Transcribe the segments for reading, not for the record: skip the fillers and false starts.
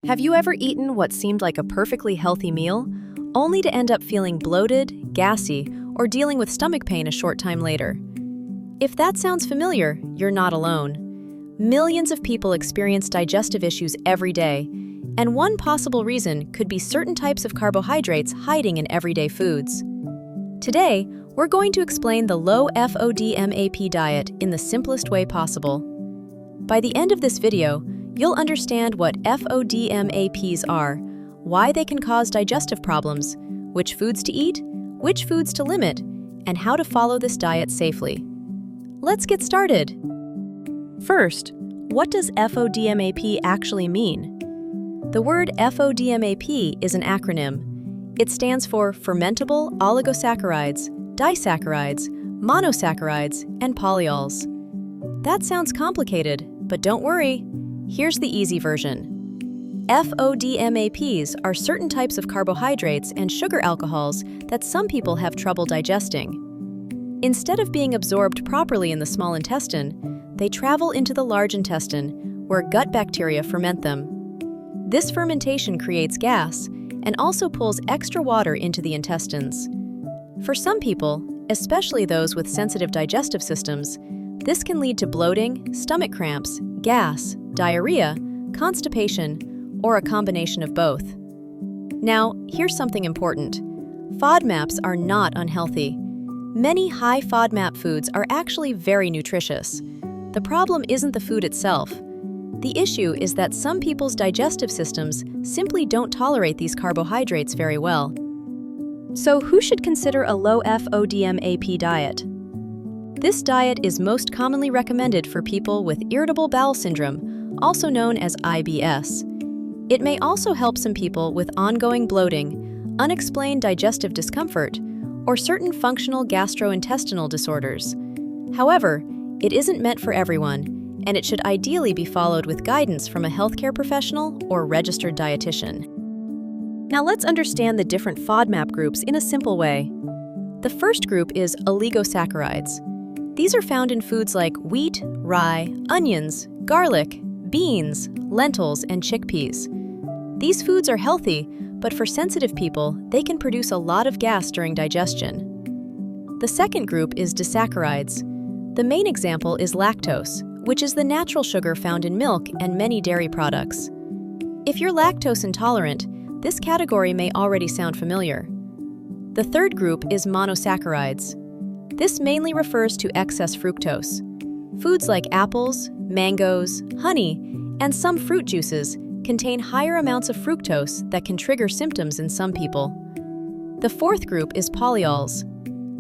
Have you ever eaten what seemed like a perfectly healthy meal, only to end up feeling bloated, gassy, or dealing with stomach pain a short time later? If that sounds familiar, you're not alone. Millions of people experience digestive issues every day, and one possible reason could be certain types of carbohydrates hiding in everyday foods. Today, we're going to explain the low FODMAP diet in the simplest way possible. By the end of this video, you'll understand what FODMAPs are, why they can cause digestive problems, which foods to eat, which foods to limit, and how to follow this diet safely. Let's get started. First, what does FODMAP actually mean? The word FODMAP is an acronym. It stands for fermentable oligosaccharides, disaccharides, monosaccharides, and polyols. That sounds complicated, but don't worry. Here's the easy version. FODMAPs are certain types of carbohydrates and sugar alcohols that some people have trouble digesting. Instead of being absorbed properly in the small intestine, they travel into the large intestine, where gut bacteria ferment them. This fermentation creates gas and also pulls extra water into the intestines. For some people, especially those with sensitive digestive systems, this can lead to bloating, stomach cramps, gas, diarrhea, constipation, or a combination of both. Now, here's something important. FODMAPs are not unhealthy. Many high FODMAP foods are actually very nutritious. The problem isn't the food itself. The issue is that some people's digestive systems simply don't tolerate these carbohydrates very well. So who should consider a low FODMAP diet? This diet is most commonly recommended for people with irritable bowel syndrome, also known as IBS. It may also help some people with ongoing bloating, unexplained digestive discomfort, or certain functional gastrointestinal disorders. However, it isn't meant for everyone, and it should ideally be followed with guidance from a healthcare professional or registered dietitian. Now let's understand the different FODMAP groups in a simple way. The first group is oligosaccharides. These are found in foods like wheat, rye, onions, garlic, beans, lentils, and chickpeas. These foods are healthy, but for sensitive people, they can produce a lot of gas during digestion. The second group is disaccharides. The main example is lactose, which is the natural sugar found in milk and many dairy products. If you're lactose intolerant, this category may already sound familiar. The third group is monosaccharides. This mainly refers to excess fructose. Foods like apples, mangoes, honey, and some fruit juices contain higher amounts of fructose that can trigger symptoms in some people. The fourth group is polyols.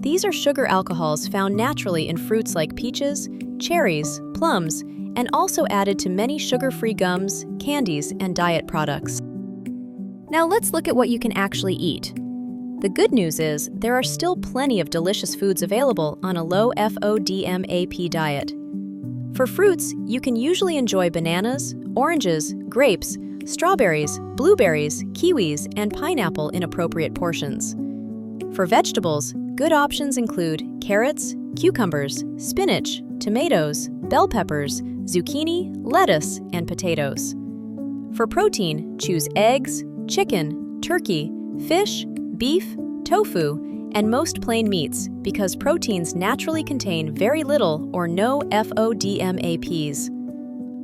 These are sugar alcohols found naturally in fruits like peaches, cherries, plums, and also added to many sugar-free gums, candies, and diet products. Now let's look at what you can actually eat. The good news is there are still plenty of delicious foods available on a low FODMAP diet. For fruits, you can usually enjoy bananas, oranges, grapes, strawberries, blueberries, kiwis, and pineapple in appropriate portions. For vegetables, good options include carrots, cucumbers, spinach, tomatoes, bell peppers, zucchini, lettuce, and potatoes. For protein, choose eggs, chicken, turkey, fish, beef, tofu, and most plain meats because proteins naturally contain very little or no FODMAPs.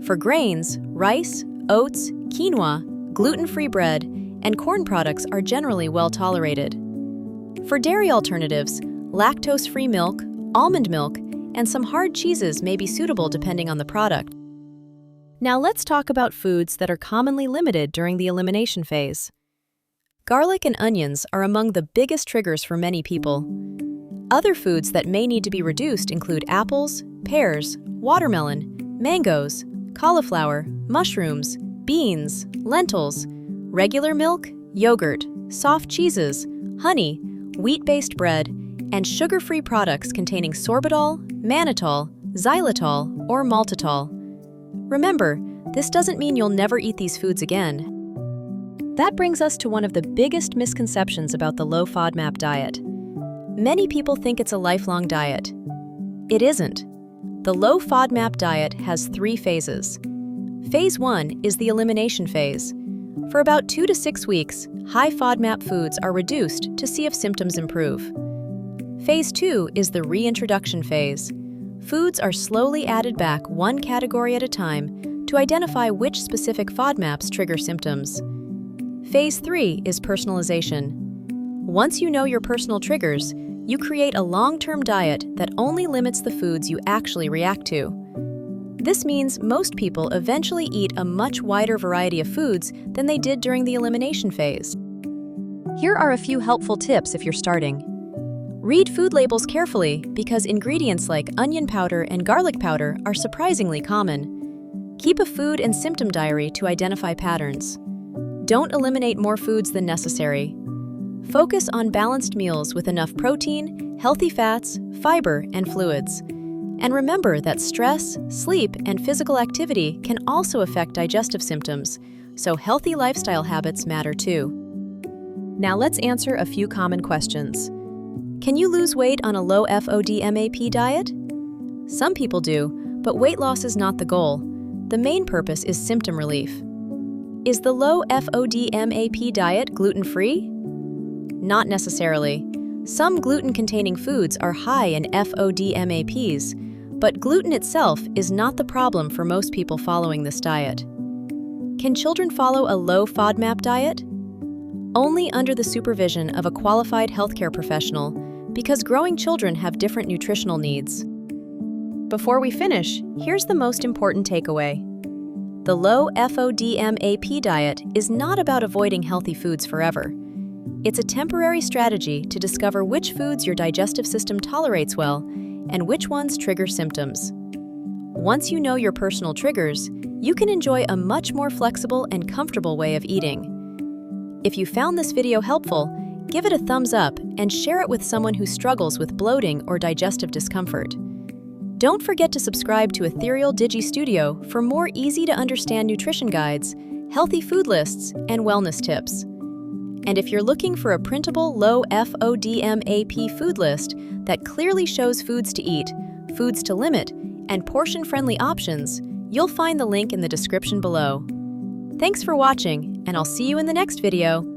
For grains, rice, oats, quinoa, gluten-free bread, and corn products are generally well tolerated. For dairy alternatives, lactose-free milk, almond milk, and some hard cheeses may be suitable depending on the product. Now let's talk about foods that are commonly limited during the elimination phase. Garlic and onions are among the biggest triggers for many people. Other foods that may need to be reduced include apples, pears, watermelon, mangoes, cauliflower, mushrooms, beans, lentils, regular milk, yogurt, soft cheeses, honey, wheat-based bread, and sugar-free products containing sorbitol, mannitol, xylitol, or maltitol. Remember, this doesn't mean you'll never eat these foods again. That brings us to one of the biggest misconceptions about the low FODMAP diet. Many people think it's a lifelong diet. It isn't. The low FODMAP diet has 3 phases. Phase 1 is the elimination phase. For about 2 to 6 weeks, high FODMAP foods are reduced to see if symptoms improve. Phase 2 is the reintroduction phase. Foods are slowly added back one category at a time to identify which specific FODMAPs trigger symptoms. Phase 3 is personalization. Once you know your personal triggers, you create a long-term diet that only limits the foods you actually react to. This means most people eventually eat a much wider variety of foods than they did during the elimination phase. Here are a few helpful tips if you're starting. Read food labels carefully because ingredients like onion powder and garlic powder are surprisingly common. Keep a food and symptom diary to identify patterns. Don't eliminate more foods than necessary. Focus on balanced meals with enough protein, healthy fats, fiber, and fluids. And remember that stress, sleep, and physical activity can also affect digestive symptoms, so healthy lifestyle habits matter too. Now let's answer a few common questions. Can you lose weight on a low FODMAP diet? Some people do, but weight loss is not the goal. The main purpose is symptom relief. Is the low FODMAP diet gluten-free? Not necessarily. Some gluten-containing foods are high in FODMAPs, but gluten itself is not the problem for most people following this diet. Can children follow a low FODMAP diet? Only under the supervision of a qualified healthcare professional, because growing children have different nutritional needs. Before we finish, here's the most important takeaway. The low FODMAP diet is not about avoiding healthy foods forever. It's a temporary strategy to discover which foods your digestive system tolerates well and which ones trigger symptoms. Once you know your personal triggers, you can enjoy a much more flexible and comfortable way of eating. If you found this video helpful, give it a thumbs up and share it with someone who struggles with bloating or digestive discomfort. Don't forget to subscribe to ETHEREALDIGISTUDIO for more easy-to-understand nutrition guides, healthy food lists, and wellness tips. And if you're looking for a printable low FODMAP food list that clearly shows foods to eat, foods to limit, and portion-friendly options, you'll find the link in the description below. Thanks for watching, and I'll see you in the next video.